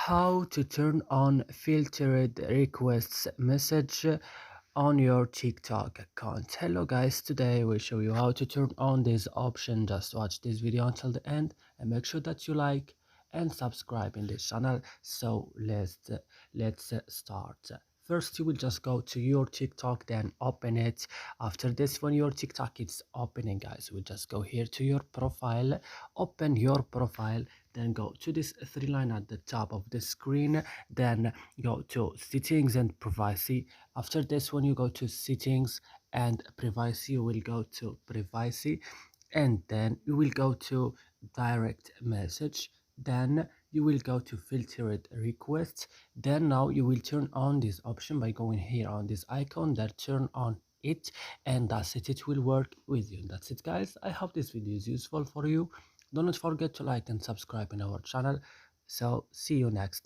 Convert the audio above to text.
How to turn on filtered requests message on your TikTok account. Hello guys, today we'll show you how to turn on this option. Just watch this video until the end and make sure that you like and subscribe in this channel. So let's start. First, you will just go to your TikTok, then open it. After this, when your TikTok is opening, guys, we'll just go here to your profile, open your profile, then go to this three line at the top of the screen, then go to settings and privacy. After this, when you go to settings and privacy, you will go to privacy, and then you will go to direct message, then you will go to filtered requests. Then now you will turn on this option by going here on this icon, that turn on it, and that's it will work with you. That's it guys, I hope this video is useful for you. Don't forget to like and subscribe in our channel. So see you next.